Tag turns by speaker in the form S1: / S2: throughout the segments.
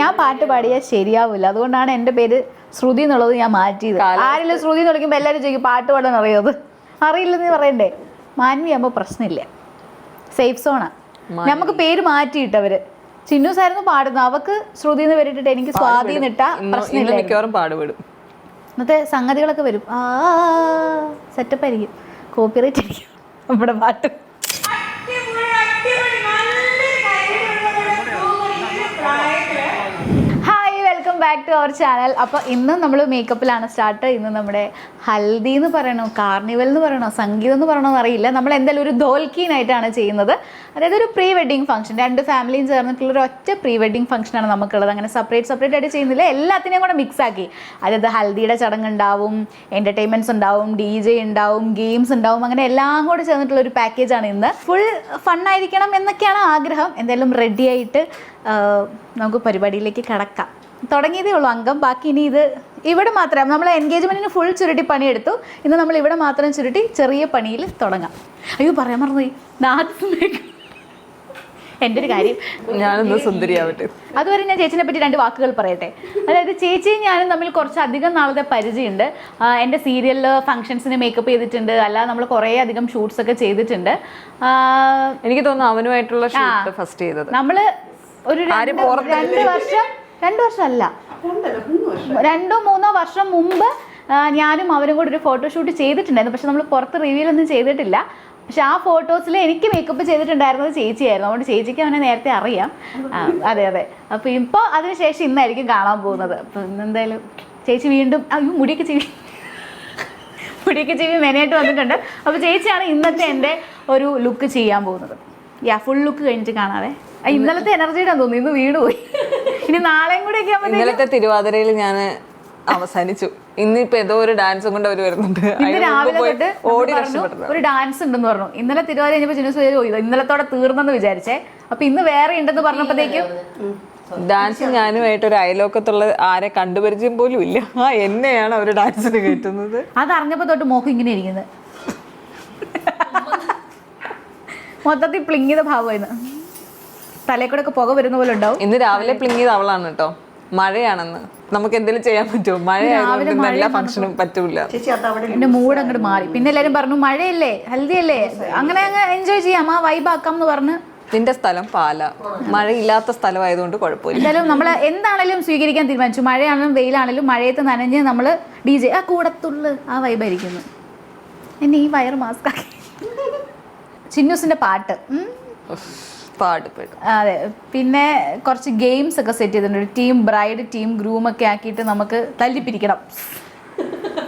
S1: ഞാൻ പാട്ട് പാടിയാൽ ശരിയാവില്ല, അതുകൊണ്ടാണ് എൻ്റെ പേര് ശ്രുതി എന്നുള്ളത് ഞാൻ മാറ്റിയത്. ആരെങ്കിലും ശ്രുതി എന്ന് വിളിക്കുമ്പോൾ എല്ലാവരും ചോദിക്കും പാട്ട് പാടാൻ അറിയാത്, അറിയില്ലെന്ന് പറയണ്ടേ. മാൻവിയാകുമ്പോൾ പ്രശ്നമില്ല, സേഫ് സോണാണ്. നമുക്ക് പേര് മാറ്റിയിട്ടവര്. ചിന്നൂസായിരുന്നു പാടുന്നത്, അവക്ക് ശ്രുതി എന്ന് പേരിട്ടിട്ട് എനിക്ക് സ്വാധീനം ഇട്ടാ പ്രശ്നമില്ല,
S2: മിക്കവാറും പാടുപെടും.
S1: ഇന്നത്തെ സംഗതികളൊക്കെ വരും. സെറ്റപ്പ് ആയിരിക്കും, കോപ്പിറൈറ്റ് ആയിരിക്കും നമ്മുടെ പാട്ട്. Welcome back to our channel. അപ്പോൾ ഇന്ന് നമ്മൾ മേക്കപ്പിലാണ് സ്റ്റാർട്ട്. ഇന്ന് നമ്മുടെ ഹൽദി എന്ന് പറയണോ, കാർണിവൽ എന്ന് പറയണോ, സംഗീതം എന്ന് പറയണോ എന്നറിയില്ല, നമ്മൾ എന്തായാലും ഒരു ധോൽക്കീനായിട്ടാണ് ചെയ്യുന്നത്. അതായത് ഒരു പ്രീ വെഡിങ് ഫംഗ്ഷൻ, രണ്ട് ഫാമിലിയും ചേർന്നിട്ടുള്ള ഒരു ഒറ്റ പ്രീ വെഡിങ് ഫംഗ്ഷനാണ് നമുക്കുള്ളത്. അങ്ങനെ സെപ്പറേറ്റ് ആയിട്ട് ചെയ്യുന്നില്ല, എല്ലാത്തിനെയും കൂടെ മിക്സ് ആക്കി. അതായത് ഹൽദിയുടെ ചടങ്ങുണ്ടാവും, എൻ്റർടൈൻമെൻറ്റ്സ് ഉണ്ടാവും, DJ ഉണ്ടാവും, ഗെയിംസ് ഉണ്ടാവും, അങ്ങനെ എല്ലാം കൂടെ ചേർന്നിട്ടുള്ള ഒരു പാക്കേജാണ് ഇന്ന്. ഫുൾ ഫണ്ണായിരിക്കണം എന്നൊക്കെയാണ് ആഗ്രഹം. എന്തായാലും റെഡി ആയിട്ട് നമുക്ക് പരിപാടിയിലേക്ക് കടക്കാം. തുടങ്ങിയതേ ഉള്ളൂ അംഗം. ബാക്കി ഇനി ഇത് ഇവിടെ മാത്രം നമ്മൾ എൻഗേജ്മെൻറ്റിന് ഫുൾ ചുരുട്ടി പണിയെടുത്തു. ഇന്ന് നമ്മൾ ഇവിടെ മാത്രം ചുരുട്ടി ചെറിയ പണിയിൽ തുടങ്ങാം. അയ്യോ പറയാൻ മറന്നുപോയി, എൻ്റെ ഒരു കാര്യം,
S2: ഞാനൊന്ന് സുന്ദരിയാവട്ടെ.
S1: അതുവരെ ഞാൻ ചേച്ചിനെ പറ്റി രണ്ട് വാക്കുകൾ പറയട്ടെ. അതായത് ചേച്ചിയും ഞാനും തമ്മിൽ കുറച്ചധികം നാളത്തെ പരിചയമുണ്ട്. എൻ്റെ സീരിയലിൽ ഫംഗ്ഷൻസിന് മേക്കപ്പ് ചെയ്തിട്ടുണ്ട്, അല്ലാതെ നമ്മൾ കുറേ അധികം ഷൂട്ട്സ് ഒക്കെ ചെയ്തിട്ടുണ്ട്.
S2: എനിക്ക് തോന്നുന്നു അവനുമായിട്ടുള്ള ഷൂട്ട് ഫസ്റ്റ് ചെയ്തത്
S1: നമ്മൾ ഒരു 2 വർഷമല്ല, 2-3 വർഷം മുമ്പ് ഞാനും അവരും കൂടി ഒരു ഫോട്ടോഷൂട്ട് ചെയ്തിട്ടുണ്ടായിരുന്നു. പക്ഷെ നമ്മൾ പുറത്ത് റിവ്യൂലൊന്നും ചെയ്തിട്ടില്ല. പക്ഷെ ആ ഫോട്ടോസിൽ എനിക്ക് മേക്കപ്പ് ചെയ്തിട്ടുണ്ടായിരുന്നത് ചേച്ചിയായിരുന്നു. അതുകൊണ്ട് ചേച്ചിക്ക് അവനെ നേരത്തെ അറിയാം. അതെ. അപ്പോൾ ഇപ്പോൾ അതിനുശേഷം ഇന്നായിരിക്കും കാണാൻ പോകുന്നത്. അപ്പോൾ ഇന്നെന്തായാലും ചേച്ചി വീണ്ടും മുടിയൊക്കെ ചെവി മെനയായിട്ട് വന്നിട്ടുണ്ട്. അപ്പോൾ ചേച്ചിയാണ് ഇന്നത്തെ എൻ്റെ ഒരു ലുക്ക് ചെയ്യാൻ പോകുന്നത്. ഫുൾ ലുക്ക് കഴിഞ്ഞിട്ട് കാണാതെ. ഇന്നലത്തെ എനർജിയുടെ തോന്നുന്നു ഇന്ന് വീണുപോയി. ഇനി നാളെയും കൂടെ ഒക്കെ ആകുമ്പോൾ
S2: ഇന്നലത്തെ തിരുവാതിരയിൽ ഞാൻ അവസാനിച്ചു. ഇന്നിപ്പോ ഏതോ ഒരു ഡാൻസും കൊണ്ട് അവർ വരുന്നുണ്ട്.
S1: ഇന്ന് രാവിലെ തൊട്ട് ഒരു ഡാൻസ് ഉണ്ടെന്ന് പറഞ്ഞു. ഇന്നലെ തിരുവാതിര കഴിഞ്ഞപ്പോൾ ചിന്നൂസ് ചോദിച്ചു ഇന്നലത്തോടെ തീർന്നെന്ന് വിചാരിച്ചേ. അപ്പൊ ഇന്ന് വേറെ ഉണ്ടെന്ന് പറഞ്ഞപ്പോഴത്തേക്കും
S2: ഡാൻസ് ഞാനുമായിട്ട് ഒരു അയലോക്കത്തുള്ള ആരെ കണ്ടുപരിചയം പോലും ഇല്ല. എന്നെയാണ് അവർ ഡാൻസിന് കയറ്റുന്നത്.
S1: അതറിഞ്ഞപ്പോ തൊട്ട് മോഹം ഇങ്ങനെ ഇരിക്കുന്നത്, മൊത്തത്തിൽ പ്ലിങ്ങിത ഭാവമായിരുന്നു. തലക്കൂടെ ഒക്കെ പുക വരുന്ന പോലെ ഉണ്ടാവും.
S2: ഇന്ന് രാവിലെ പ്ലിങ്ങിയത് അവളാണ് കേട്ടോ. മഴയാണെന്ന് നമുക്ക് എന്തെങ്കിലും ചെയ്യാൻ പറ്റുമോ? മഴയായതുകൊണ്ട് എല്ലാ ഫംഗ്ഷനും പറ്റൂല.
S1: എന്റെ മൂഡ് അങ്ങോട്ട് മാറി. പിന്നെ എല്ലാരും പറഞ്ഞു മഴയല്ലേ, ഹൽദിയല്ലേ, അങ്ങനെ അങ്ങ് എൻജോയ് ചെയ്യാം, ആ വൈബ് ആക്കാം എന്ന് പറഞ്ഞ്.
S2: നിന്റെ സ്ഥലം പാല, മഴയില്ലാത്ത സ്ഥലമായതുകൊണ്ട് കുഴപ്പമില്ല.
S1: എന്തായാലും നമ്മൾ എന്താണെങ്കിലും സ്വീകരിക്കാൻ തീരുമാനിച്ചു. മഴയാണെങ്കിലും വെയിലാണെങ്കിലും മഴയത്ത് നനഞ്ഞ് നമ്മൾ DJ ആ കൂടത്തുള്ളു ആ വൈബായിരിക്കുന്നു. എന്നെ ഈ വയറ് മാസ്ക് ആക്കി. ചിന്നൂസിന്റെ പാട്ട് അതെ. പിന്നെ കുറച്ച് ഗെയിംസ് ഒക്കെ സെറ്റ് ചെയ്തിട്ടുണ്ട്. ഒരു ടീം ബ്രൈഡ്, ടീം ഗ്രൂം ഒക്കെ ആക്കിയിട്ട് നമുക്ക് തല്ലിപ്പിരിക്കണം.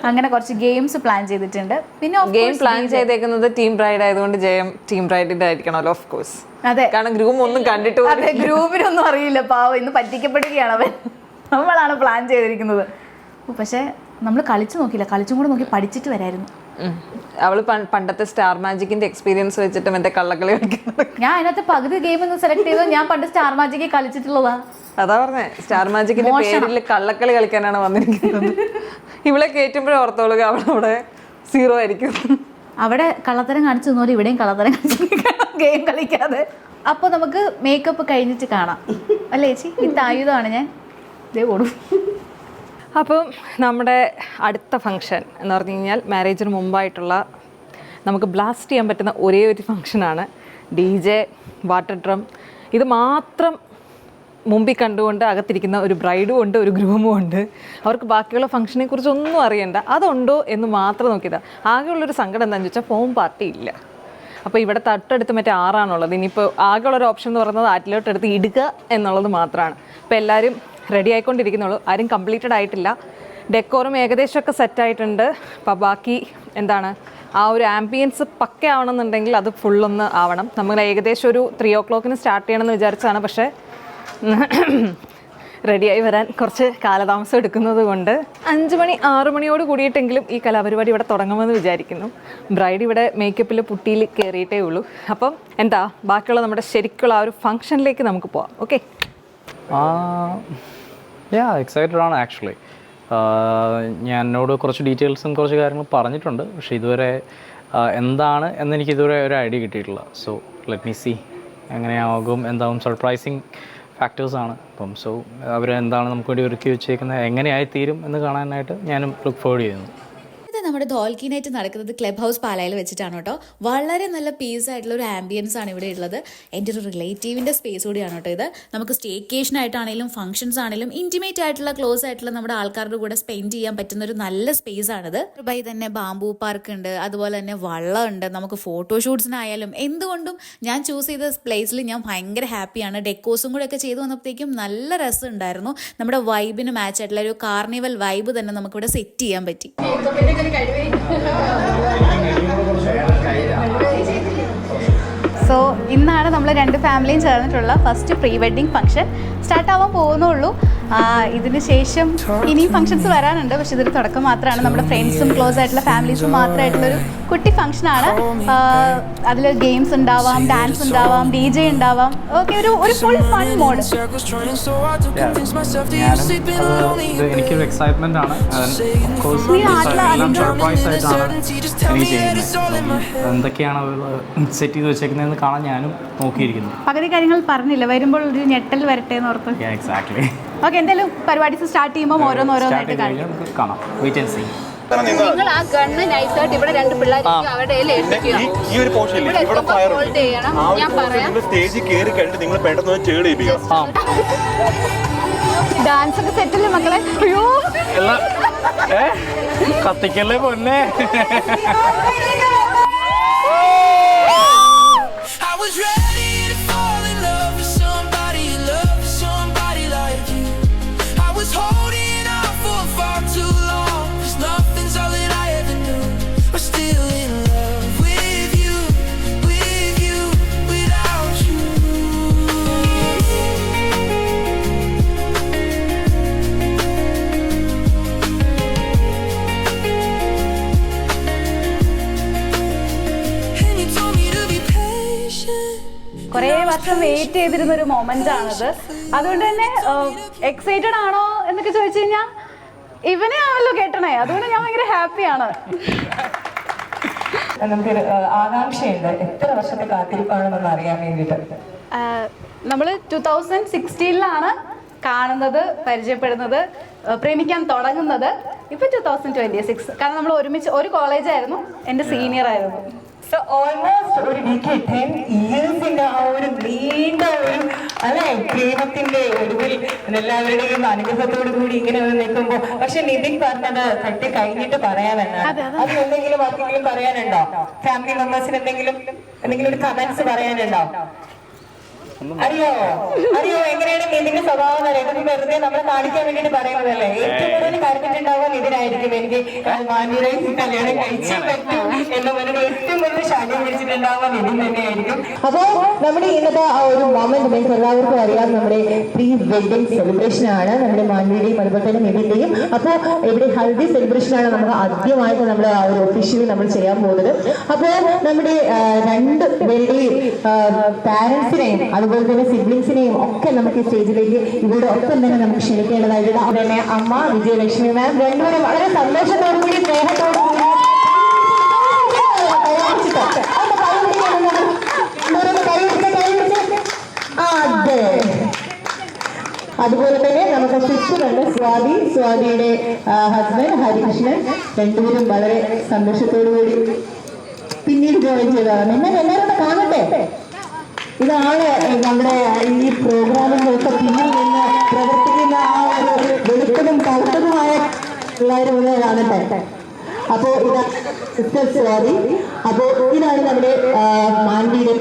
S1: അങ്ങനെ കുറച്ച് ഗെയിംസ് പ്ലാൻ ചെയ്തിട്ടുണ്ട്. പിന്നെ
S2: ഗെയിം പ്ലാൻ ചെയ്തേക്കുന്നത് ടീം ബ്രൈഡ് ആയതുകൊണ്ട് ജയം ടീം ബ്രൈഡിന്റെ ആയിരിക്കണമല്ലോ, ഓഫ് കോഴ്സ്.
S1: അതെ,
S2: കാരണം ഗ്രൂം ഒന്നും കണ്ടിട്ട്
S1: ഗ്രൂമിനൊന്നും അറിയില്ല. പാവം ഇന്ന് പറ്റിക്കപ്പെടുകയാണ് അവൻ. നമ്മളാണ് പ്ലാൻ ചെയ്തിരിക്കുന്നത്. പക്ഷെ നമ്മൾ കളിച്ചു നോക്കിയില്ല, കളിച്ചും കൂടെ നോക്കി പഠിച്ചിട്ട് വരായിരുന്നു.
S2: അവള് പണ്ടത്തെ സ്റ്റാർ മാജിക്കിന്റെ എക്സ്പീരിയൻസ് വെച്ചിട്ട് എന്റെ കള്ളക്കളി കളിക്കുന്നത്.
S1: ഞാൻ അതിനകത്ത് പകുതി ഗെയിം ഒന്ന് സെലക്ട് ചെയ്തു. ഞാൻ പണ്ട് സ്റ്റാർ മാജിക്ക് കളിച്ചിട്ടുള്ളതാ.
S2: അതാ പറഞ്ഞേ, സ്റ്റാർ മാജിക്കിന്റെ പേരിൽ കള്ളക്കളി കളിക്കാനാണ് വന്നിരിക്കുന്നത്. ഇവളെ കയറ്റുമ്പോഴേ ഓർത്തോളുക അവളവിടെ 0 ആയിരിക്കും.
S1: അവിടെ കള്ളത്തരം കാണിച്ചു തന്നോലെ ഇവിടെയും കള്ളത്തരം കാണിച്ചു ഗെയിം കളിക്കാതെ. അപ്പോൾ നമുക്ക് മേക്കപ്പ് കഴിഞ്ഞിട്ട് കാണാം അല്ലേ ചേച്ചി? ഇത് ആയുധമാണ് ഞാൻ ഇതേ ഓടും.
S2: അപ്പം നമ്മുടെ അടുത്ത ഫംഗ്ഷൻ എന്ന് പറഞ്ഞു കഴിഞ്ഞാൽ മാരേജിന് മുമ്പായിട്ടുള്ള നമുക്ക് ബ്ലാസ്റ്റ് ചെയ്യാൻ പറ്റുന്ന ഒരേ ഒരു ഫംഗ്ഷനാണ് DJ, വാട്ടർ ഡ്രം. ഇത് മാത്രം മുമ്പിൽ കണ്ടുകൊണ്ട് അകത്തിരിക്കുന്ന ഒരു ബ്രൈഡും ഉണ്ട്, ഒരു ഗ്രൂമും ഉണ്ട്. അവർക്ക് ബാക്കിയുള്ള ഫംഗ്ഷനെ കുറിച്ച് ഒന്നും അറിയണ്ട, അതുണ്ടോ എന്ന് മാത്രം നോക്കിയതാണ്. ആകെയുള്ളൊരു സങ്കടം എന്താണെന്ന് വെച്ചാൽ ഫോം പാർട്ടി ഇല്ല. അപ്പോൾ ഇവിടെ തൊട്ടടുത്ത് മറ്റേ 6 ഇനിയിപ്പോൾ ആകെയുള്ളൊരു ഓപ്ഷൻ എന്ന് പറയുന്നത് ആറ്റിലോട്ടെടുത്ത് ഇടുക എന്നുള്ളത് മാത്രമാണ്. അപ്പോൾ എല്ലാവരും റെഡി ആയിക്കൊണ്ടിരിക്കുന്നുള്ളൂ, ആരും കംപ്ലീറ്റഡ് ആയിട്ടില്ല. ഡെക്കോറും ഏകദേശമൊക്കെ സെറ്റായിട്ടുണ്ട്. അപ്പോൾ ബാക്കി എന്താണ് ആ ഒരു ആംബിയൻസ് പക്ക ആവണമെന്നുണ്ടെങ്കിൽ അത് ഫുള്ളൊന്ന് ആവണം. നമ്മൾ ഏകദേശം ഒരു 3 o'clock സ്റ്റാർട്ട് ചെയ്യണമെന്ന് വിചാരിച്ചതാണ്. പക്ഷേ റെഡിയായി വരാൻ കുറച്ച് കാലതാമസം എടുക്കുന്നത് കൊണ്ട് 5 മണി 6 മണിയോട് കൂടിയിട്ടെങ്കിലും ഈ കലാപരിപാടി ഇവിടെ തുടങ്ങുമെന്ന് വിചാരിക്കുന്നു. ബ്രൈഡ് ഇവിടെ മേക്കപ്പിൽ പുട്ടിയിൽ കയറിയിട്ടേ ഉള്ളൂ. അപ്പം എന്താ ബാക്കിയുള്ള നമ്മുടെ ശരിക്കുള്ള ആ ഒരു ഫംഗ്ഷനിലേക്ക് നമുക്ക് പോവാം. ഓക്കെ,
S3: എക്സൈറ്റഡ് ആണ് ആക്ച്വലി. ഞാൻ എന്നോട് കുറച്ച് ഡീറ്റെയിൽസും കുറച്ച് കാര്യങ്ങളും പറഞ്ഞിട്ടുണ്ട്. പക്ഷേ ഇതുവരെ എന്താണ് എന്നെനിക്ക് ഇതുവരെ ഒരു ഐഡിയ കിട്ടിയിട്ടില്ല. സോ ലെറ്റ് മീ സീ എങ്ങനെയാകും, എന്താവും. സർപ്രൈസിങ് ഫാക്ടേഴ്സാണ്. അപ്പം സോ അവരെന്താണ് നമുക്ക് വേണ്ടി ഒരുക്കി വെച്ചേക്കുന്നത്, എങ്ങനെയായിത്തീരും എന്ന് കാണാനായിട്ട് ഞാനും ലുക്ക് ഫോർവേഡ് ചെയ്യുന്നു.
S1: ഇത് നമ്മുടെ ധോൽക്കിനായിട്ട് നടക്കുന്നത് ക്ലബ് ഹൗസ് പാലായിൽ വെച്ചിട്ടാണ് കേട്ടോ. വളരെ നല്ല പീസ് ആയിട്ടുള്ള ഒരു ആംബിയൻസ് ആണ് ഇവിടെ ഉള്ളത്. എൻ്റെ ഒരു റിലേറ്റീവിൻ്റെ സ്പേസ് കൂടിയാണ് കേട്ടോ ഇത്. നമുക്ക് സ്റ്റേക്കേഷൻ ആയിട്ടാണെങ്കിലും ഫംഗ്ഷൻസ് ആണെങ്കിലും ഇൻറ്റിമേറ്റ് ആയിട്ടുള്ള ക്ലോസ് ആയിട്ടുള്ള നമ്മുടെ ആൾക്കാരുടെ കൂടെ സ്പെൻഡ് ചെയ്യാൻ പറ്റുന്ന ഒരു നല്ല സ്പേസ് ആണിത്. ബൈ തന്നെ ബാംബൂ പാർക്ക് ഉണ്ട്, അതുപോലെ തന്നെ വള്ളമുണ്ട്. നമുക്ക് ഫോട്ടോഷൂട്ട്സിനായാലും എന്തുകൊണ്ടും ഞാൻ ചൂസ് ചെയ്ത പ്ലേസിൽ ഞാൻ ഭയങ്കര ഹാപ്പിയാണ്. ഡെക്കോസും കൂടെ ഒക്കെ ചെയ്തു വന്നപ്പോഴത്തേക്കും നല്ല രസം ഉണ്ടായിരുന്നു. നമ്മുടെ വൈബിന് മാച്ച് ആയിട്ടുള്ള ഒരു കാർണിവൽ വൈബ് തന്നെ നമുക്കിവിടെ സെറ്റ് ചെയ്യാൻ പറ്റി. സോ ഇന്നാണ് നമ്മൾ രണ്ട് ഫാമിലിയും ചേർന്നിട്ടുള്ള first pre wedding function start ആവാൻ പോകുന്നുള്ളൂ. ഇതിന് ശേഷം ഇനിയും ഫംഗ്ഷൻസ് വരാനുണ്ട്, പക്ഷെ ഇതൊരു തുടക്കം മാത്രമാണ്. നമ്മുടെ ഫ്രണ്ട്സും ക്ലോസ് ആയിട്ടുള്ള ഫാമിലീസും മാത്രമായിട്ടുള്ളൊരു കുട്ടി ഫംഗ്ഷനാണ്. അതിൽ ഗെയിംസ് ഉണ്ടാവാം, ഡാൻസ് ഉണ്ടാവാം, DJ ഉണ്ടാവാം. ഓക്കെ, ഒരു ഫുൾ ഫൺ മോഡ്.
S3: എനിക്കൊരു എക്സൈറ്റ്മെന്റ് ആണ്. സർപ്രൈസ് ആയിട്ടാണ് എനിക്ക് ചെയ്യുന്നത്. എന്തൊക്കെയാണ് സെറ്റ് ചെയ്ത് വെച്ചേക്കുന്നതെന്ന് കാണാൻ ഞാനും നോക്കിയിരിക്കുന്നു.
S1: പകുതി കാര്യങ്ങൾ പറഞ്ഞില്ല, വരുമ്പോൾ ഒരു ഞെട്ടൽ വരട്ടെ എന്ന് ഓർത്ത്.
S3: എക്സാക്ട്ലി.
S1: ഓക്കെ, എന്തായാലും പരിപാടീസ് സ്റ്റാർട്ട് ചെയ്യുമ്പോൾ ഓരോന്നായിട്ട്
S3: കാണാം. Wait and see.
S4: നിങ്ങൾ ആ ഗണ്ണ് നൈസായിട്ട് ഇവിടെ രണ്ട് പിള്ളേർ അവരുടെ
S5: ഈ ഒരു പോർഷൻ ഇവിടെ ഫയർ
S4: ഞാൻ പറയാം.
S5: സ്റ്റേജിൽ കയറി കഴിഞ്ഞിട്ട് നിങ്ങൾ പെട്ടെന്ന് ചേട് ചെയ്യിപ്പിക്കണം.
S1: ഡാൻസ് ഒക്കെ സെറ്റല്ലേ മക്കളെ? അയ്യോ
S3: കത്തിക്കല്ലേ പൊന്നെ.
S1: കുറേ വർഷം വെയിറ്റ് ചെയ്തിരുന്ന ഒരു മൊമെന്റ് ആണിത്. അതുകൊണ്ട് തന്നെ എക്സൈറ്റഡ് ആണോ എന്നൊക്കെ ചോദിച്ചു കഴിഞ്ഞാൽ ഇവനെ ആണല്ലോ കേട്ടണേ, അതുകൊണ്ട് ഞാൻ ഭയങ്കര ഹാപ്പിയാണ്.
S6: നമുക്കൊരു ആകാംക്ഷയുണ്ട്, എത്ര വർഷത്തെ കാത്തിരിപ്പാണെന്നൊന്ന് അറിയാൻ വേണ്ടിയിട്ട്.
S1: നമ്മൾ 2016 കാണുന്നത്, പരിചയപ്പെടുന്നത്, പ്രേമിക്കാൻ തുടങ്ങുന്നത്. ഇപ്പൊ 2026. കാരണം നമ്മൾ ഒരുമിച്ച് ഒരു കോളേജായിരുന്നു, എൻ്റെ സീനിയർ ആയിരുന്നു.
S6: സോ ഓൾമോസ്റ്റ് ഒരു ഡിക്കേഡ് 10 ഇയേഴ്സിന്റെ ആ ഒരു നീണ്ട ഒരു അല്ലെ പ്രേമത്തിന്റെ ഒടുവിൽ എല്ലാവരുടെയും അനുഗ്രഹത്തോടു കൂടി ഇങ്ങനെ നിൽക്കുമ്പോ, പക്ഷെ നിതിൻ പറഞ്ഞത് തട്ടി കഴിഞ്ഞിട്ട് പറയാനെന്നാണ്. അതിലെന്തെങ്കിലും ആർക്കെങ്കിലും പറയാനുണ്ടോ? ഫാമിലി മെമ്പേഴ്സിന് എന്തെങ്കിലും ഒരു കമന്റ്സ് പറയാനുണ്ടോ? അറിയോ എങ്ങനെയാണ് നിതിന്റെ സ്വഭാവം? ഇതൊന്നും വെറുതെ നമ്മളെ കാണിക്കാൻ വേണ്ടിട്ട് പറയുന്നതല്ലേ. ഏറ്റവും കൂടുതൽ കരുതിട്ടുണ്ടാവാൻ ഇതിനായിരിക്കും. എനിക്ക് മാന്യരെ കല്യാണം കഴിച്ചേ പറ്റൂ എന്ന് പറഞ്ഞിട്ട് ഏറ്റവും കൂടുതൽ ശല്യം പിടിച്ചിട്ടുണ്ടാവാൻ ഇതിൽ തന്നെയായിരിക്കും. അപ്പോ നമ്മുടെ ഇന്നത്തെ ആ ഒരു മൊമെന്റ് നിങ്ങൾക്ക് എല്ലാവർക്കും അറിയാം, നമ്മുടെ പ്രീ വെഡിങ് സെലിബ്രേഷൻ ആണ് നമ്മുടെ മാന്യയുടെയും അതുപോലെ തന്നെ നിതിന്റെയും. അപ്പോ ഇവിടെ ഹൽദി സെലിബ്രേഷൻ ആണ് നമുക്ക് ആദ്യമായിട്ട് നമ്മൾ ആ ഒരു ഒഫീഷ്യലി നമ്മൾ ചെയ്യാൻ പോകുന്നത്. അപ്പോ നമ്മുടെ രണ്ട് പേരുടെയും പാരന്റ്സിനെയും അതുപോലെ തന്നെ സിബ്ലിങ്സിനെയും ഒക്കെ നമുക്ക് സ്റ്റേജിലേക്ക് ഇവിടെ ഒപ്പം തന്നെ നമുക്ക് ക്ഷണിക്കേണ്ടതായിട്ട്. അതുതന്നെ അമ്മ വിജയലക്ഷ്മി മാം രണ്ടുപേരും വളരെ സന്തോഷത്തോടു കൂടി സ്നേഹത്തോടു കൂടി അതുപോലെ തന്നെ നമുക്ക് സിസ്റ്ററുണ്ട് സ്വാതിയുടെ ഹസ്ബൻഡ് ഹരികൃഷ്ണൻ. രണ്ടുപേരും വളരെ സന്തോഷത്തോടു കൂടി പിന്നീട് ജോയിൻ ചെയ്തതാണ്. എന്നാൽ എല്ലാവരും കാണട്ടെ, ഇതാണ് നമ്മുടെ ഈ പ്രോഗ്രാമിന്റെ ഒക്കെ പിന്നിൽ നിന്ന് പ്രവർത്തിക്കുന്ന ആ ഒരു വെളുത്തതും കറുത്തതുമായ പിള്ളേരും ഒന്ന് കാണട്ടെ. അപ്പോ ഇതാ സിസ്റ്റർ സ്വാതി. അപ്പോ ഇതാണ് നമ്മുടെ മാൻഡിയുടെ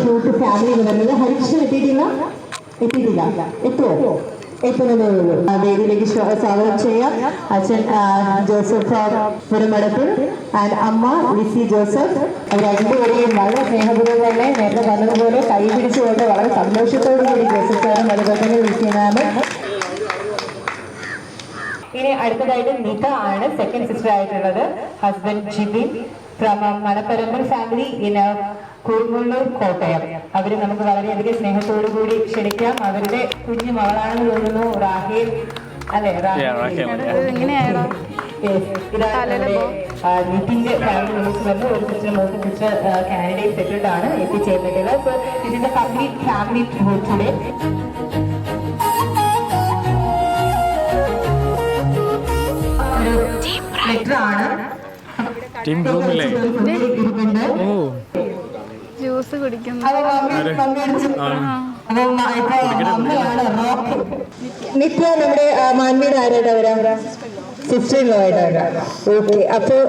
S6: ക്യൂട്ട് ഫാമിലി എന്ന് പറയുന്നത്. ഹരികൃഷ്ണൻ എത്തിയിട്ടില്ല, എത്തുന്നതേ ഉള്ളൂ. വേദിയിലേക്ക് സ്വാഗതം ചെയ്യാം അച്ഛൻ ജോസഫ് പുരമടത്തിൽ ആൻഡ് അമ്മ ലിസി ജോസഫ്. അവർ രണ്ടുപേരെയും വളരെ സ്നേഹപൂർവ്വം തന്നെ നേരത്തെ പറഞ്ഞതുപോലെ കൈ പിടിച്ചുകൊണ്ട് വളരെ സന്തോഷത്തോടു കൂടി ജോസഫ് സാറും അതുപോലെ തന്നെ ലിസി മാമും. ഇനി അടുത്തതായിട്ട് നിത ആണ് സെക്കൻഡ് സിസ്റ്റർ ആയിട്ടുള്ളത്. Husband Jibin from Malapparambal family in Kurumulloor Kottayam. അവര് നമുക്ക് വളരെയധികം സ്നേഹത്തോടു കൂടി ക്ഷണിക്കാം. അവരുടെ കുഞ്ഞു മകളാണെന്ന് തോന്നുന്നു റാഹേൽ, അല്ലെ?
S1: എങ്ങനെയാണോ
S6: ഇതാണ് നിതിന്റെ ഫാമിലി മെമ്പേഴ്സ് വന്ന് ഒരു കുറച്ച് മൂന്ന് കുറച്ച് കാൻഡിഡേറ്റ് സെറ്റിൽഡ് ആണ് എത്തിച്ചേർന്നിട്ടുള്ളത്. സോ ഇതിന്റെ കംപ്ലീറ്റ് ഫാമിലി ടുഡേ. ഒരു ലെറ്റർ ആണ്.
S3: ടീം ബ്ലൂമില്ലേ? ഓ
S1: ജ്യൂസ് കുടിക്കുന്നു.
S6: നിത്യ നമ്മുടെ മാൻവിയുടെ ആരായിട്ട് അവരാ സിസ്റ്റർ ഇൻ ലോ ആയിട്ടാണ്. ഓക്കെ, അപ്പോൾ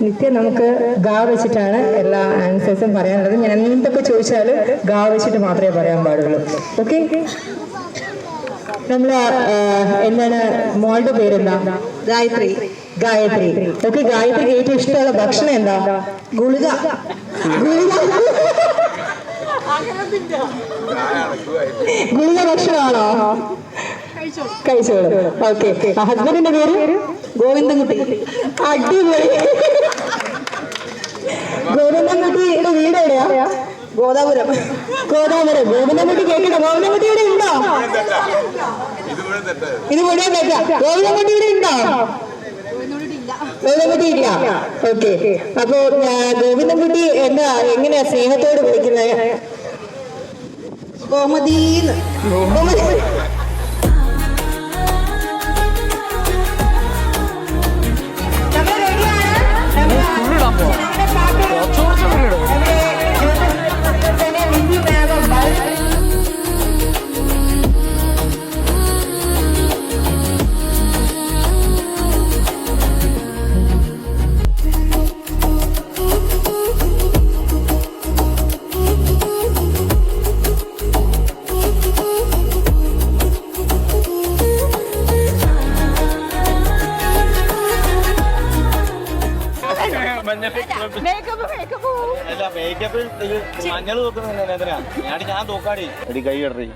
S6: നിത്യ നമുക്ക് ഗാ വെച്ചിട്ടാണ് എല്ലാ ആൻസേഴ്സും പറയാനുള്ളത്. ഞാൻ എന്തൊക്കെ ചോദിച്ചാലും ഗാ വെച്ചിട്ട് മാത്രമേ പറയാൻ പാടുള്ളൂ. ഓക്കെ, നമ്മള് എന്താണ് മോളുടെ പേരെന്താ? ഗായത്രി. ഓക്കെ, ഗായത്രിക്ക് ഏറ്റവും ഇഷ്ടമുള്ള ഭക്ഷണം എന്താ? ഗുളിക. ഗുളിക ഭക്ഷണമാണോ? കഴിച്ചോളൂ. ഓക്കെ, ഹസ്ബൻഡിന്റെ പേര്? ഗോവിന്ദൻകുട്ടി. അടിപൊളി. ഗോവിന്ദൻകുട്ടിയുടെ വീട് എവിടെയാ? ഗോദാപുരം. ഗോവിന്ദൻകുട്ടി കേൾക്കട്ടെ. ഗോവിന്ദൻകുട്ടി ഇവിടെ ഉണ്ടോ? ഇത് മുഴുവൻ കേൾക്കാം. ഗോവിന്ദൻകുട്ടി ഇവിടെ ഉണ്ടോ? ഗോവിന്ദൻകുട്ടി ഇല്ല. ഓക്കെ, അപ്പൊ ഗോവിന്ദൻകുട്ടി എന്താ എങ്ങനെയാ സ്നേഹത്തോട് വിളിക്കുന്നത്? ഗോമതീന്ന്.
S5: മഞ്ഞൾ നോക്കുന്നതിനാ ഞാൻ തോക്കാടി എടി കൈ ഇടറി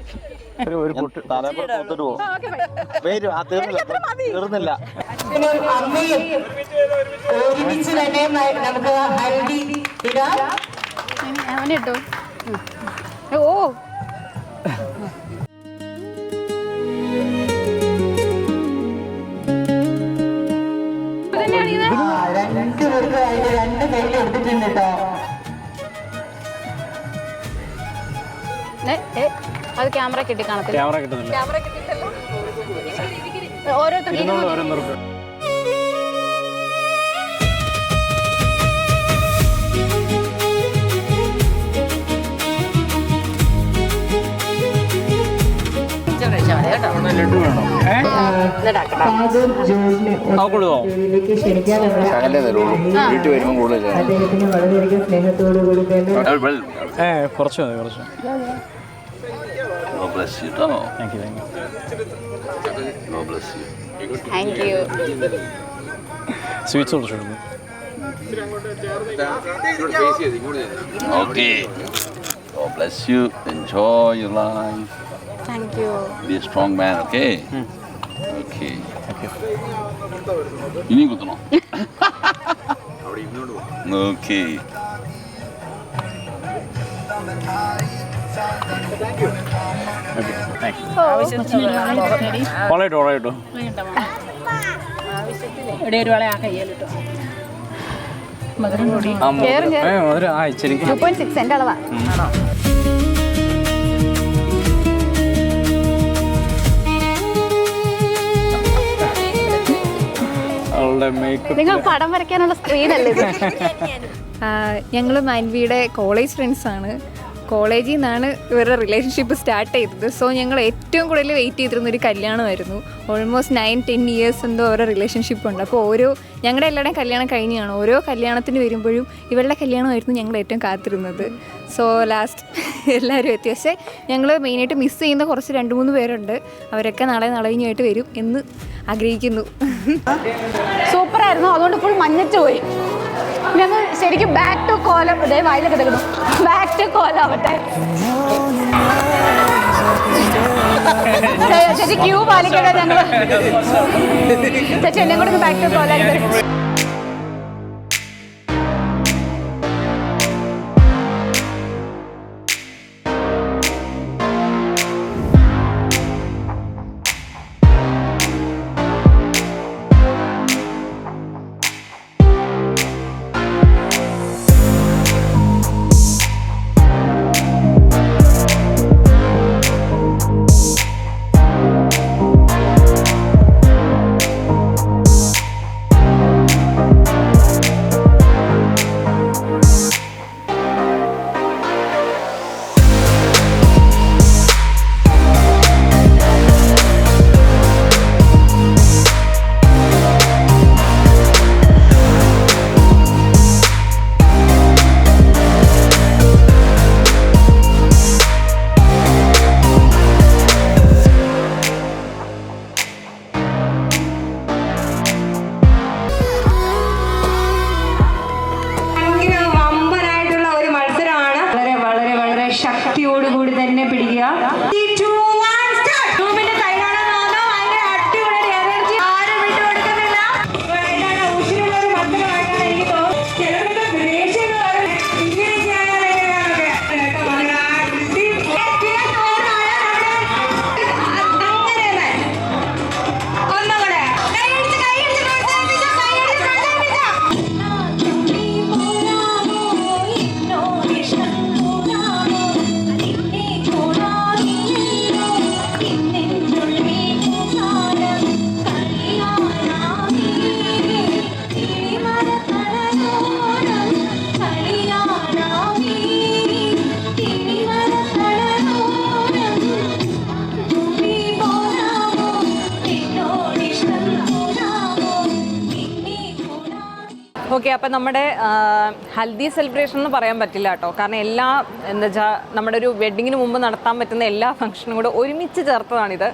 S5: തീർന്നില്ല.
S6: അമ്മയും ഒരുമിച്ച് തന്നെ നമുക്ക് ഹൽദി ഇടാം.
S1: അവനിട്ടോ. ഓ
S6: രണ്ടുപേർക്കായിട്ട് രണ്ട് കയ്യിൽ എടുത്തിട്ടുണ്ട് കേട്ടോ.
S4: അത് ക്യാമറ കിട്ടി കാണത്തില്ല.
S3: ക്യാമറ കിട്ടുന്നില്ല.
S4: ഓരോരുത്തർ
S3: ലഡു വേണോ?
S6: ക്ഷണിക്കാൻ
S5: വീട്ടിൽ വരുമ്പോൾ കൂടുതൽ
S6: അദ്ദേഹത്തിന് വളരെയധികം സ്നേഹത്തോടു കൂടി തന്നെ
S3: കുറച്ച് മതി, കുറച്ച്.
S4: Thank you.
S3: സ്വീറ്റ്സ് കുറച്ച് കൊടുക്കും.
S7: Okay. God bless you. Enjoy your life.
S4: Thank you.
S7: Be a strong man, okay? Okay. ഇനിയും കുത്തണോ? Okay.
S3: ഓളായിട്ടോ മധുരം ആ ഇച്ചിരി
S1: 2.6 എൻ്റെ അളവാ.
S3: അവളുടെ മേക്കപ്പ്.
S1: നിങ്ങൾ പടം വരയ്ക്കാനുള്ള സ്ക്രീനല്ലേ ഇത്?
S8: ഞങ്ങൾ മാൻവിയുടെ കോളേജ് ഫ്രണ്ട്സാണ്. കോളേജിൽ നിന്നാണ് ഇവരുടെ റിലേഷൻഷിപ്പ് സ്റ്റാർട്ട് ചെയ്തത്. സോ ഞങ്ങൾ ഏറ്റവും കൂടുതൽ വെയിറ്റ് ചെയ്തിരുന്നൊരു കല്യാണമായിരുന്നു. ഓൾമോസ്റ്റ് 9-10 ഇയേഴ്സ് എന്തോ അവരുടെ റിലേഷൻഷിപ്പ് ഉണ്ട്. അപ്പോൾ ഞങ്ങളുടെ എല്ലാവരുടെയും കല്യാണം കഴിഞ്ഞാണ്. ഓരോ കല്യാണത്തിന് വരുമ്പോഴും ഇവരുടെ കല്യാണമായിരുന്നു ഞങ്ങൾ ഏറ്റവും കാത്തിരുന്നത്. സോ ലാസ്റ്റ് എല്ലാവരും എത്തി. പക്ഷേ ഞങ്ങൾ മെയിനായിട്ട് മിസ് ചെയ്യുന്ന കുറച്ച് 2-3 പേരുണ്ട്. അവരൊക്കെ നാളെ കഴിഞ്ഞായിട്ട് വരും എന്ന് ആഗ്രഹിക്കുന്നു.
S1: സൂപ്പറായിരുന്നു. അതുകൊണ്ട് ഫുൾ മഞ്ഞറ്റ് പോയി. ഞങ്ങൾ ശരിക്കും ബാക്ക് ടു കോലം. ഇതേ വായിലൊക്കെ എടുക്കുന്നു. ബാക്ക് ടു കോലാവട്ടെ. ചേച്ചി ക്യൂ പാലിക്കട്ടെ. ഞങ്ങൾ ചേച്ചി എന്നെ കൂടെ ബാക്ക് ടു കോലായിട്ട്.
S2: ഓക്കെ, അപ്പം നമ്മുടെ ഹൽദി സെലിബ്രേഷൻ എന്ന് പറയാൻ പറ്റില്ല കേട്ടോ. കാരണം എല്ലാ എന്താ വെച്ചാൽ നമ്മുടെ ഒരു വെഡ്ഡിങ്ങിന് മുമ്പ് നടത്താൻ പറ്റുന്ന എല്ലാ ഫംഗ്ഷനും കൂടെ ഒരുമിച്ച് ചേർത്തതാണിത്.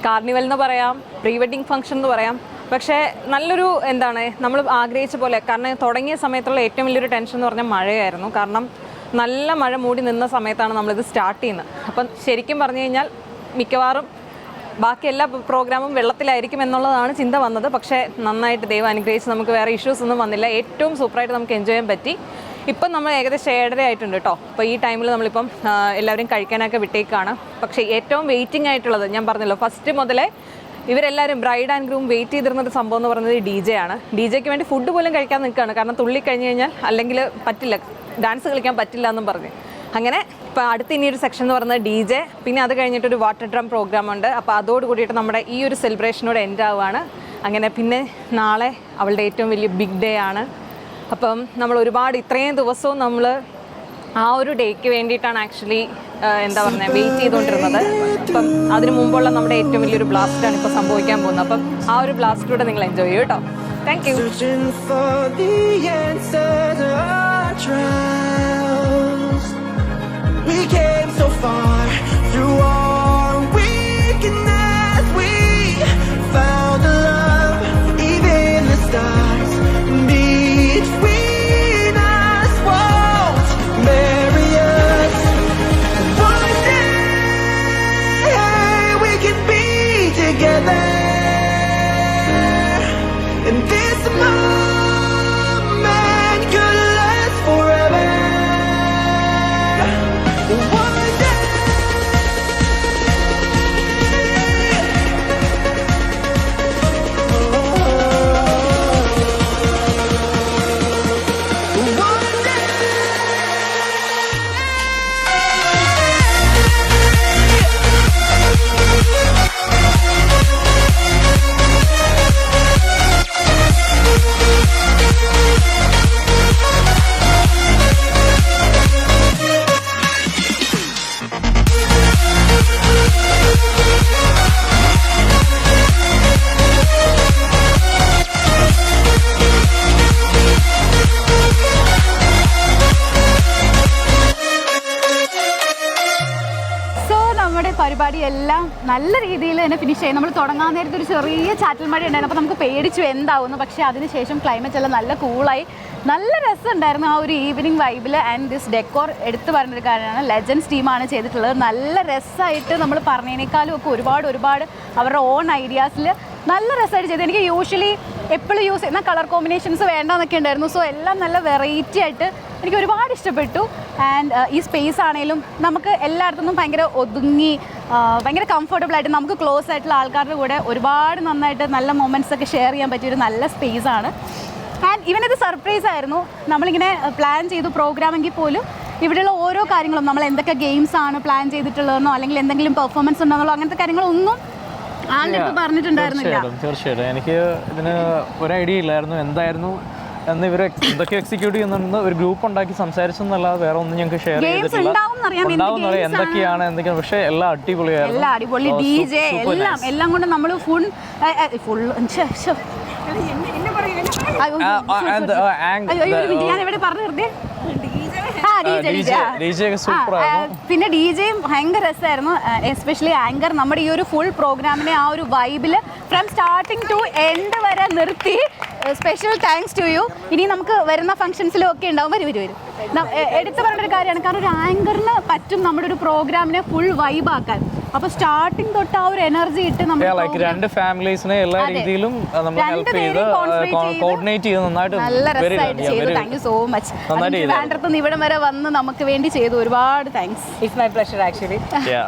S2: കാർണിവൽ എന്ന് പറയാം, പ്രീ വെഡ്ഡിങ് ഫംഗ്ഷൻ എന്ന് പറയാം. പക്ഷേ നല്ലൊരു എന്താണ് നമ്മൾ ആഗ്രഹിച്ച പോലെ, കാരണം തുടങ്ങിയ സമയത്തുള്ള ഏറ്റവും വലിയൊരു ടെൻഷൻ എന്ന് പറഞ്ഞാൽ മഴയായിരുന്നു. കാരണം നല്ല മഴ മൂടി നിന്ന സമയത്താണ് നമ്മളിത് സ്റ്റാർട്ട് ചെയ്യുന്നത്. അപ്പം ശരിക്കും പറഞ്ഞു കഴിഞ്ഞാൽ മിക്കവാറും ബാക്കി എല്ലാ പ്രോഗ്രാമും വെള്ളത്തിലായിരിക്കും എന്നുള്ളതാണ് ചിന്ത വന്നത്. പക്ഷേ നന്നായിട്ട് ദൈവം അനുഗ്രഹിച്ച് നമുക്ക് വേറെ ഇഷ്യൂസ് ഒന്നും വന്നില്ല. ഏറ്റവും സൂപ്പറായിട്ട് നമുക്ക് എൻജോയ് ചെയ്യാൻ പറ്റി. ഇപ്പം നമ്മൾ ഏകദേശം 7:30 ആയിട്ടുണ്ട് കേട്ടോ. അപ്പോൾ ഈ ടൈമിൽ നമ്മളിപ്പം എല്ലാവരും കഴിക്കാനൊക്കെ വിട്ടേക്കാണ്. പക്ഷേ ഏറ്റവും വെയിറ്റിംഗ് ആയിട്ടുള്ളത് ഞാൻ പറഞ്ഞല്ലോ, ഫസ്റ്റ് മുതലേ ഇവരെല്ലാവരും ബ്രൈഡ് ആൻഡ് ഗ്രൂം വെയിറ്റ് ചെയ്തിരുന്നൊരു സംഭവം എന്ന് പറയുന്നത് DJ ആണ്. DJക്ക് വേണ്ടി ഫുഡ് പോലും കഴിക്കാൻ നിൽക്കുകയാണ്. കാരണം തുള്ളി കഴിഞ്ഞ് കഴിഞ്ഞാൽ അല്ലെങ്കിൽ പറ്റില്ല, ഡാൻസ് കളിക്കാൻ പറ്റില്ല എന്നും പറഞ്ഞ്. അങ്ങനെ ഇപ്പോൾ അടുത്ത ഇനിയൊരു സെക്ഷൻ എന്ന് പറയുന്നത് DJ, പിന്നെ അത് കഴിഞ്ഞിട്ടൊരു വാട്ടർ ഡ്രം പ്രോഗ്രാം ഉണ്ട്. അപ്പോൾ അതോട് കൂടിയിട്ട് നമ്മുടെ ഈ ഒരു സെലിബ്രേഷനോട് എൻഡ് ആവുകയാണ്. അങ്ങനെ പിന്നെ നാളെ അവളുടെ ഏറ്റവും വലിയ ബിഗ് ഡേ ആണ്. അപ്പം നമ്മൾ ഒരുപാട് ഇത്രയും ദിവസവും നമ്മൾ ആ ഒരു ഡേക്ക് വേണ്ടിയിട്ടാണ് ആക്ച്വലി എന്താ പറയുക വെയിറ്റ് ചെയ്തുകൊണ്ടിരുന്നത്. അപ്പം അതിന് മുമ്പുള്ള നമ്മുടെ ഏറ്റവും വലിയൊരു ബ്ലാസ്റ്റാണ് ഇപ്പോൾ സംഭവിക്കാൻ പോകുന്നത്. അപ്പം ആ ഒരു ബ്ലാസ്റ്റിലൂടെ നിങ്ങൾ എൻജോയ് ചെയ്യും കേട്ടോ. Thank you.
S9: We came so far through our weakness. We found the love, even the stars between us won't bury us. One day we can be together, and this moment could last forever.
S1: പരിപാടിയെല്ലാം നല്ല രീതിയിൽ തന്നെ finish ചെയ്യും. നമ്മൾ തുടങ്ങാൻ നേരത്തെ ഒരു ചെറിയ ചാറ്റൽ മഴ ഉണ്ടായിരുന്നു. അപ്പോൾ നമുക്ക് പേടിച്ചു എന്താവുന്നു. പക്ഷേ അതിനുശേഷം ക്ലൈമറ്റ് എല്ലാം നല്ല കൂളായി, നല്ല രസമുണ്ടായിരുന്നു ആ ഒരു ഈവനിങ് വൈബിൽ. ആൻഡ് ദിസ് ഡെക്കോർ എടുത്തു പറഞ്ഞൊരു കാര്യമാണ്, ലെജൻസ് ടീമാണ് ചെയ്തിട്ടുള്ളത്. നല്ല രസമായിട്ട് നമ്മൾ പറഞ്ഞതിനേക്കാളും ഒക്കെ ഒരുപാട് അവരുടെ ഓൺ ഐഡിയാസിൽ നല്ല രസമായിട്ട് ചെയ്തു. എനിക്ക് യൂഷ്വലി എപ്പോഴും യൂസ് ചെയ്യുന്ന കളർ കോമ്പിനേഷൻസ് വേണ്ടെന്നൊക്കെ ഉണ്ടായിരുന്നു. സോ എല്ലാം നല്ല വെറൈറ്റി ആയിട്ട് എനിക്ക് ഒരുപാട് ഇഷ്ടപ്പെട്ടു. ആൻഡ് ഈ സ്പേസ് ആണെങ്കിലും നമുക്ക് എല്ലായിടത്തുനിന്നും ഭയങ്കര ഒതുങ്ങി ഭയങ്കര കംഫർട്ടബിൾ ആയിട്ട് നമുക്ക് ക്ലോസ് ആയിട്ടുള്ള ആൾക്കാരുടെ കൂടെ ഒരുപാട് നന്നായിട്ട് നല്ല മൊമെൻറ്റ്സ് ഒക്കെ ഷെയർ ചെയ്യാൻ പറ്റിയൊരു നല്ല സ്പേസാണ്. ആൻഡ് ഇവനത് സർപ്രൈസ് ആയിരുന്നു. നമ്മളിങ്ങനെ പ്ലാൻ ചെയ്തു പ്രോഗ്രാമെങ്കിൽ പോലും ഇവിടെയുള്ള ഓരോ കാര്യങ്ങളും നമ്മൾ എന്തൊക്കെ ഗെയിംസ് ആണ് പ്ലാൻ ചെയ്തിട്ടുള്ളതെന്നോ അല്ലെങ്കിൽ എന്തെങ്കിലും പെർഫോമൻസ് ഉണ്ടെന്നോ അങ്ങനത്തെ കാര്യങ്ങളൊന്നും ആളുടെ പറഞ്ഞിട്ടുണ്ടായിരുന്നില്ല.
S3: തീർച്ചയായിട്ടും എനിക്ക് ഇതിന് ഒരു ഐഡിയ ഇല്ലായിരുന്നു എന്തായിരുന്നു എന്ന് ഇവർ എന്തൊക്കെ എക്സിക്യൂട്ട് ചെയ്യുന്നുണ്ട്. ഒരു ഗ്രൂപ്പ് ഉണ്ടാക്കി സംസാരിച്ചെന്നല്ലാതെ വേറെ ഒന്നും ഞങ്ങൾക്ക് ഷെയർ ചെയ്തിട്ടില്ല. എന്തൊക്കെയാണ് പക്ഷേ എല്ലാം അടിപൊളിയായിരുന്നു.
S1: അടിപൊളി DJ എല്ലാം കൊണ്ട് നമ്മൾ ഫുൾ ഞാൻ എവിടെ പറഞ്ഞു നിർത്തിയേ. പിന്നെ DJയും ഭയങ്കര രസമായിരുന്നു. എസ്പെഷ്യലി ആങ്കർ നമ്മുടെ ഈ ഒരു ഫുൾ പ്രോഗ്രാമിനെ ആ ഒരു വൈബിൽ ഫ്രം സ്റ്റാർട്ടിങ് ടു എൻഡ് വരെ നിർത്തി. Special thanks to you. ഇനി നമുക്ക് വരുന്ന ഫംഗ്ഷൻസിലും ഒക്കെ ഉണ്ടാവും. വരും എടുത്തു പറഞ്ഞൊരു കാര്യമാണ്. കാരണം ഒരു ആങ്കറിന് പറ്റും നമ്മുടെ ഒരു പ്രോഗ്രാമിനെ ഫുൾ വൈബാക്കാൻ. അപ്പോൾ സ്റ്റാർട്ടിങ് തൊട്ട് ആ ഒരു എനർജി ഇട്ട് നമ്മൾ
S3: രണ്ട് ഫാമിലീസിനെ എല്ലാ രീതിയിലും നമ്മൾ ഹെൽപ്പ് ചെയ്ത് കോർഡിനേറ്റ് ചെയ്ത് നന്നായിട്ട്
S1: നല്ല രസമായിട്ട് ചെയ്തു. Thank you so much. ട്രിവാൻഡ്രത്ത് ഇവിടം വരെ വന്ന് നമുക്ക് വേണ്ടി ചെയ്തു. ഒരുപാട് thanks.
S6: It's my pleasure actually.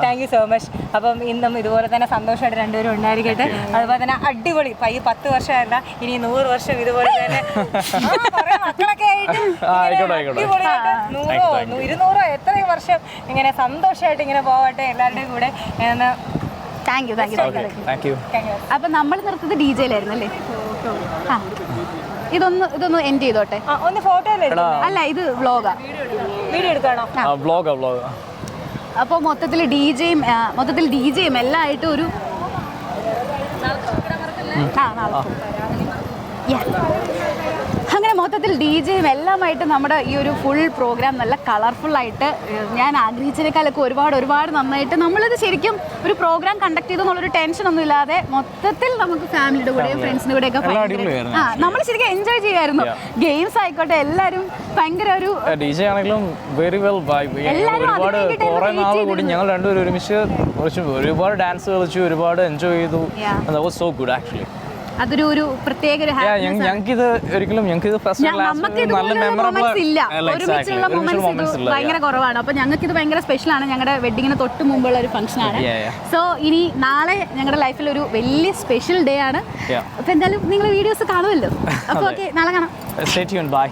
S6: Thank you so much. അപ്പം ഇന്നും ഇതുപോലെ തന്നെ സന്തോഷമായിട്ട് രണ്ടുപേരും ഉണ്ടായിരിക്കട്ടെ. അതുപോലെ തന്നെ അടിപൊളി 10 വർഷമല്ല ഇനി 100 വർഷം ഇതുപോലെ തന്നെ മക്കളൊക്കെ ആയിട്ട് 100 എത്രയും വർഷം ഇങ്ങനെ സന്തോഷമായിട്ട് ഇങ്ങനെ പോവട്ടെ എല്ലാവരുടെയും കൂടെ.
S1: Thank you. അപ്പം നമ്മൾ നിർത്തത് DJയിലായിരുന്നു അല്ലേ? ആ ഇതൊന്ന് എൻഡ് ചെയ്തോട്ടെ.
S6: ഒന്ന് ഫോട്ടോ
S1: അല്ല ഇത് വ്ളോഗാ,
S6: വീഡിയോ എടുക്കാണോ?
S1: അപ്പോൾ മൊത്തത്തിൽ DJയും എല്ലാം ആയിട്ട് ഒരു അങ്ങനെ മൊത്തത്തിൽ DJയും എല്ലാമായിട്ട് നമ്മുടെ ഈ ഒരു ഫുൾ പ്രോഗ്രാം നല്ല കളർഫുൾ ആയിട്ട് ഞാൻ ആഗ്രഹിച്ചതിനേക്കാളൊക്കെ ഒരുപാട് നന്നായിട്ട് നമ്മളിത് ശരിക്കും ഒരു പ്രോഗ്രാം കണ്ടക്ട് ചെയ്തെന്നുള്ളൊരു ടെൻഷൻ ഒന്നും ഇല്ലാതെ മൊത്തത്തിൽ നമുക്ക് ഫാമിലിയുടെ കൂടെയും ഫ്രണ്ട്സിന്റെ കൂടെയൊക്കെ നമ്മൾ ശരിക്കും എൻജോയ് ചെയ്യായിരുന്നു. ഗെയിംസ് ആയിക്കോട്ടെ എല്ലാവരും ഭയങ്കര ഒരു
S3: DJ ആണെങ്കിലും വെരി വെൽ വൈബ്. ഒരുപാട് കുറെ നാൾ കൂടി ഞങ്ങൾ രണ്ടുപേരും ഒരുമിച്ച് ഒരുപാട് ഡാൻസ് കളിച്ചു, ഒരുപാട് എൻജോയ് ചെയ്തു. That was so good actually.
S1: അതൊരു ഒരു പ്രത്യേക ഒരു
S3: ഞങ്ങൾക്കിത് ഒരിക്കലും ഞങ്ങൾക്കിത് ഫസ്റ്റ് നല്ല മെമ്മറബിൾ
S1: ഇല്ല. ഒരുമിച്ചുള്ള മൊമെന്റ്സ് ഭയങ്കര കുറവാണ്. അപ്പൊ ഞങ്ങൾക്ക് ഇത് ഭയങ്കര സ്പെഷ്യൽ ആണ്. ഞങ്ങളുടെ വെഡിങ്ങിന് തൊട്ട് മുമ്പുള്ള ഒരു ഫംഗ്ഷൻ ആണ്. സോ ഇനി നാളെ ഞങ്ങളുടെ ലൈഫിൽ ഒരു വലിയ സ്പെഷ്യൽ ഡേ ആണ്. അപ്പൊ എന്തായാലും നിങ്ങൾ വീഡിയോസ് കാണുമല്ലോ. അപ്പൊ ഓക്കെ, നാളെ കാണാം.
S3: Stay tuned. Bye.